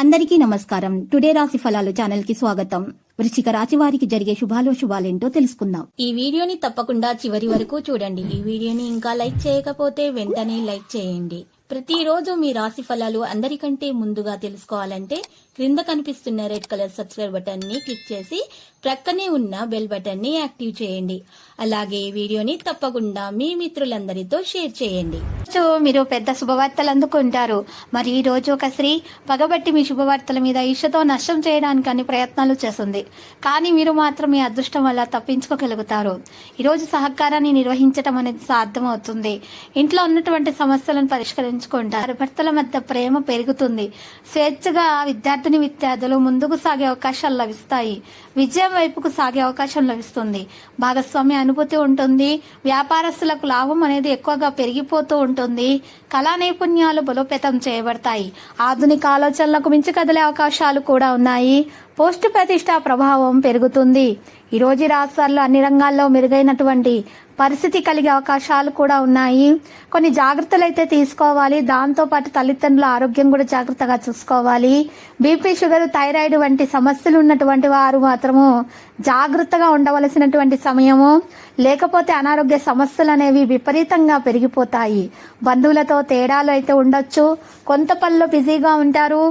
అందరికీ నమస్కారం. టుడే రాశి ఫలాలు ఛానల్ కి స్వాగతం. వృశ్చిక రాశి వారికి జరిగే శుభాలేంటో తెలుసుకుందాం. ఈ వీడియోని తప్పకుండా చివరి వరకు చూడండి. ఈ వీడియోని ఇంకా లైక్ చేయకపోతే వెంటనే లైక్ చేయండి. ప్రతిరోజు మీ రాశి ఫలాలు అందరికంటే ముందుగా తెలుసుకోవాలంటే క్రింద కనిపిస్తున్న రెడ్ కలర్ సబ్స్క్రైబ్ బటన్ ని క్లిక్ చేసి ప్రక్కనే ఉన్న బెల్ బటన్ ని యాక్టివ్ చేయండి. అలాగే ఈ వీడియోని తప్పకుండా మీ మిత్రులందరితో షేర్ చేయండి. మీరు పెద్ద శుభవార్తలు అందుకుంటారు. మరి ఈ రోజు ఒక స్త్రీ పగబట్టి మీ శుభవార్తల మీద ఈర్ష్యతో నష్టం చేయడానికి అన్ని ప్రయత్నాలు చేస్తుంది. కానీ మీరు మాత్రం మీ అదృష్టం వల్ల తప్పించుకోగలుగుతారు. ఈ రోజు సహకారాన్ని నిర్వహించడం అనేది సాధ్యమవుతుంది. ఇంట్లో ఉన్నటువంటి సమస్యలను పరిష్కరించుకుంటారు. భర్తల మధ్య ప్రేమ పెరుగుతుంది. స్వేచ్ఛగా విద్యార్థులు ముందుకు సాగే అవకాశాలు లభిస్తాయి. విజయం వైపుకు సాగే అవకాశం లభిస్తుంది. భాగస్వామ్య అనుభూతి ఉంటుంది. వ్యాపారస్తులకు లాభం అనేది ఎక్కువగా పెరిగిపోతూ ఉంటుంది. కళా నైపుణ్యాలు బలోపేతం చేయబడతాయి. ఆధునిక ఆలోచనలకు మించి కదిలే అవకాశాలు కూడా ఉన్నాయి. పోస్టు ప్రతిష్ట ప్రభావం పెరుగుతుంది. ఈ రోజు రాష్ట్రాల్లో అన్ని రంగాల్లో మెరుగైనటువంటి పరిస్థితి కలిగే అవకాశాలు కూడా ఉన్నాయి. కొన్ని జాగ్రత్తలు అయితే తీసుకోవాలి. దాంతో పాటు తల్లిదండ్రుల ఆరోగ్యం కూడా జాగ్రత్తగా చూసుకోవాలి. బీపీ, షుగర్, థైరాయిడ్ వంటి సమస్యలు ఉన్నటువంటి వారు మాత్రము జాగ్రత్తగా ఉండవలసినటువంటి సమయము. లేకపోతే అనారోగ్య సమస్యలు అనేవి విపరీతంగా పెరిగిపోతాయి. బంధువులతో తేడాలు అయితే ఉండొచ్చు. కొంత పనిలో బిజీగా ఉంటారు.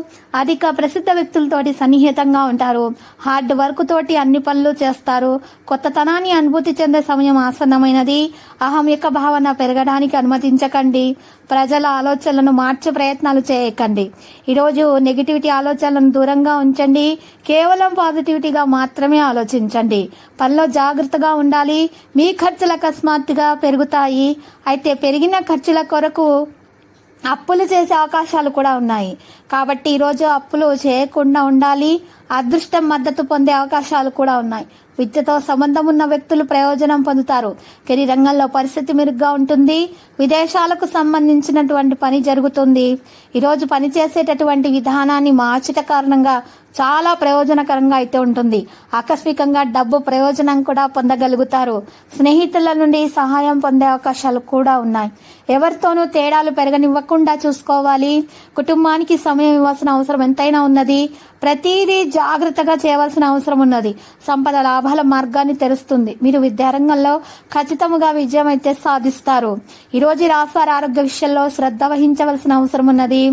అధిక ప్రసిద్ధ వ్యక్తులతోటి సన్నిహితంగా ఉంటారు. హార్డ్ వర్క్ తోటి అన్ని పనులు చేస్తారు. కొత్తతనాన్ని అనుభూతి చెందే సమయం ఆసన్నమైనది. అహం యొక్క భావన పెరగడానికి అనుమతించకండి. ప్రజల ఆలోచనలను మార్చే ప్రయత్నాలు చేయకండి. ఈరోజు నెగిటివిటీ ఆలోచనలను దూరంగా ఉంచండి. కేవలం పాజిటివిటీగా మాత్రమే ఆలోచించండి. పనిలో జాగ్రత్తగా ఉండాలి. మీ ఖర్చులు అకస్మాత్తుగా పెరుగుతాయి. అయితే పెరిగిన ఖర్చుల కొరకు అప్పులు చేసే అవకాశాలు కూడా ఉన్నాయి. కాబట్టి ఈరోజు అప్పులు చేయకుండా ఉండాలి. అదృష్టం మద్దతు పొందే అవకాశాలు కూడా ఉన్నాయి. విద్యతో సంబంధం ఉన్న వ్యక్తులు ప్రయోజనం పొందుతారు. కెరీర్ రంగంలో పరిస్థితి మెరుగ్గా ఉంటుంది. విదేశాలకు సంబంధించినటువంటి పని జరుగుతుంది. ఈరోజు పనిచేసేటటువంటి విధానాన్ని మార్చట కారణంగా చాలా ప్రయోజనకరంగా అయితే ఉంటుంది. ఆకస్మికంగా డబ్బు ప్రయోజనం కూడా పొందగలుగుతారు. స్నేహితుల నుండి సహాయం పొందే అవకాశాలు కూడా ఉన్నాయి. ఎవరితోనూ తేడాలు పెరగనివ్వకుండా చూసుకోవాలి. కుటుంబానికి సమయం ఇవ్వాల్సిన అవసరం ఎంతైనా ఉన్నది. ప్రతిదీ జాగ్రత్తగా చేయవలసిన అవసరం ఉన్నది. సంపద లాభాల మార్గాన్ని తెరుస్తుంది. మీరు విద్యారంగంలో ఖచ్చితంగా విజయం అయితే సాధిస్తారు. ఈ రోజు రాశివారి ఆరోగ్య విషయంలో శ్రద్ధ వహించవలసిన అవసరం ఉన్నది.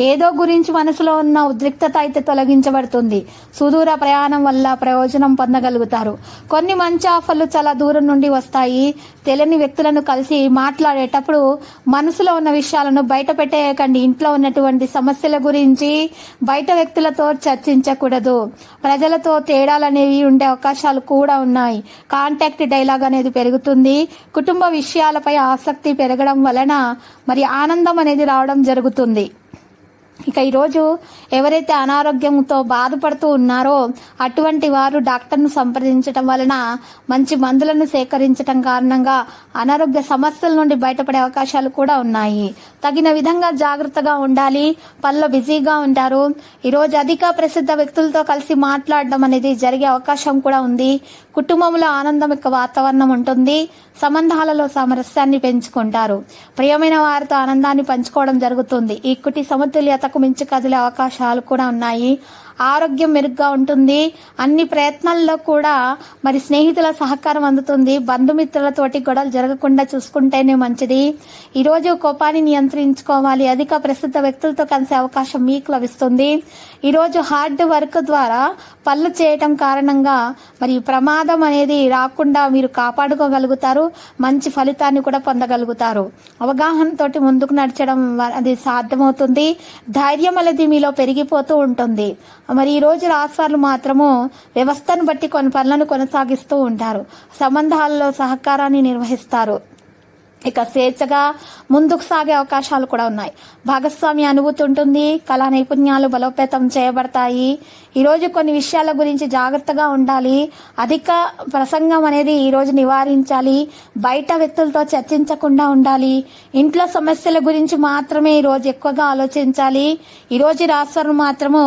ఏదో గురించి మనసులో ఉన్న ఉద్రిక్తత అయితే తొలగించబడుతుంది. సుదూర ప్రయాణం వల్ల ప్రయోజనం పొందగలుగుతారు. కొన్ని మంచి ఆఫర్లు చాలా దూరం నుండి వస్తాయి. తెలియని వ్యక్తులను కలిసి మాట్లాడేటప్పుడు మనసులో ఉన్న విషయాలను బయట పెట్టేయకండి. ఇంట్లో ఉన్నటువంటి సమస్యల గురించి బయట వ్యక్తులతో చర్చించకూడదు. ప్రజలతో తేడాలు అనేవి ఉండే అవకాశాలు కూడా ఉన్నాయి. కాంటాక్ట్ డైలాగ్ అనేది పెరుగుతుంది. కుటుంబ విషయాలపై ఆసక్తి పెరగడం వలన మరి ఆనందం అనేది రావడం జరుగుతుంది. ఇక ఈరోజు ఎవరైతే అనారోగ్యంతో బాధపడుతూ ఉన్నారో అటువంటి వారు డాక్టర్ను సంప్రదించడం వలన మంచి మందులను సేకరించడం కారణంగా అనారోగ్య సమస్యల నుండి బయటపడే అవకాశాలు కూడా ఉన్నాయి. తగిన విధంగా జాగ్రత్తగా ఉండాలి. పనిలో బిజీగా ఉంటారు. ఈరోజు అధిక ప్రసిద్ధ వ్యక్తులతో కలిసి మాట్లాడడం అనేది జరిగే అవకాశం కూడా ఉంది. కుటుంబంలో ఆనందం యొక్క వాతావరణం ఉంటుంది. సంబంధాలలో సామరస్యాన్ని పెంచుకుంటారు. ప్రియమైన వారితో ఆనందాన్ని పంచుకోవడం జరుగుతుంది. ఈ కుటి సమతుల్యతకు మించి కదిలే అవకాశాలు కూడా ఉన్నాయి. ఆరోగ్యం మెరుగ్గా ఉంటుంది. అన్ని ప్రయత్నాల్లో కూడా మరి స్నేహితుల సహకారం అందుతుంది. బంధుమిత్రులతోటి గొడవలు జరగకుండా చూసుకుంటేనే మంచిది. ఈరోజు కోపాన్ని నియంత్రించుకోవాలి. అధిక ప్రసిద్ధ వ్యక్తులతో కలిసే అవకాశం మీకు లభిస్తుంది. ఈరోజు హార్డ్ వర్క్ ద్వారా పనులు చేయటం కారణంగా మరి ప్రమాదం అనేది రాకుండా మీరు కాపాడుకోగలుగుతారు. మంచి ఫలితాన్ని కూడా పొందగలుగుతారు. అవగాహనతోటి ముందుకు నడచడం అది సాధ్యమవుతుంది. ధైర్యం అనేది మీలో పెరిగిపోతూ ఉంటుంది. మరి ఈ రోజు రాశివారు మాత్రము వ్యవస్థను బట్టి కొన్ని పనులను కొనసాగిస్తూ ఉంటారు. సంబంధాలలో సహకారాన్ని నిర్వహిస్తారు. ఇక స్వేచ్ఛగా ముందుకు సాగే అవకాశాలు కూడా ఉన్నాయి. భాగస్వామి అనుభూతి ఉంటుంది. కళా నైపుణ్యాలు బలోపేతం చేయబడతాయి. ఈరోజు కొన్ని విషయాల గురించి జాగ్రత్తగా ఉండాలి. అధిక ప్రసంగం అనేది ఈరోజు నివారించాలి. బయట వ్యక్తులతో చర్చించకుండా ఉండాలి. ఇంట్లో సమస్యల గురించి మాత్రమే ఈరోజు ఎక్కువగా ఆలోచించాలి. ఈరోజు రాశివారు మాత్రము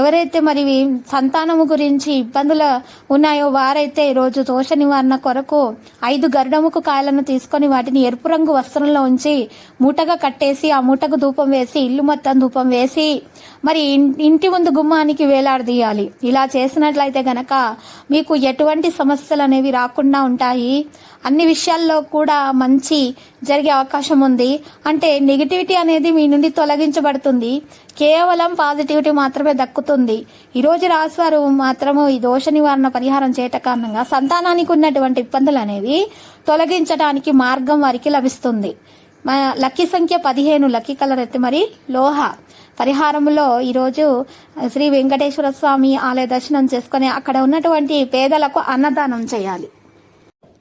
ఎవరైతే మరి సంతానము గురించి ఇబ్బందులు ఉన్నాయో వారైతే ఈరోజు దోష నివారణ కొరకు 5 గరుడముఖ కాయలను తీసుకొని వాటిని ఎరుపు రంగు వస్త్రంలో ఉంచి మూటగా కట్టేసి ఆ మూటకు ధూపం వేసి ఇల్లు మొత్తం ధూపం వేసి మరి ఇంటి ముందు గుమ్మానికి వేలాడదీయాలి. ఇలా చేసినట్లయితే గనక మీకు ఎటువంటి సమస్యలు అనేవి రాకుండా ఉంటాయి. అన్ని విషయాల్లో కూడా మంచి జరిగే అవకాశం ఉంది. అంటే నెగిటివిటీ అనేది మీ నుండి తొలగించబడుతుంది. కేవలం పాజిటివిటీ మాత్రమే దక్కుతుంది. ఈ రోజు రాశివారు మాత్రము ఈ దోష నివారణ పరిహారం చేయట కారణంగా సంతానానికి ఉన్నటువంటి ఇబ్బందులు అనేవి తొలగించడానికి మార్గం వారికి లభిస్తుంది. లక్కీ సంఖ్య 15, లక్కీ కలర్ అయితే మరి లోహ. పరిహారంలో ఈరోజు శ్రీ వెంకటేశ్వర స్వామి ఆలయ దర్శనం చేసుకుని అక్కడ ఉన్నటువంటి పేదలకు అన్నదానం చేయాలి.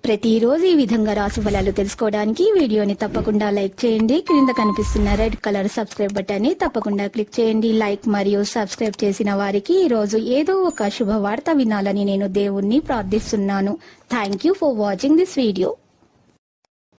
ప్రతిరోజు ఈ విధంగా రాశి ఫలాలు తెలుసుకోవడానికి వీడియోని తప్పకుండా లైక్ చేయండి. క్రింద కనిపిస్తున్న రెడ్ కలర్ సబ్స్క్రైబ్ బటన్ ని తప్పకుండా క్లిక్ చేయండి. లైక్ మరియు సబ్స్క్రైబ్ చేసిన వారికి ఈ రోజు ఏదో ఒక శుభవార్త వినాలని నేను దేవుణ్ణి ప్రార్థిస్తున్నాను. Thank you for watching this video.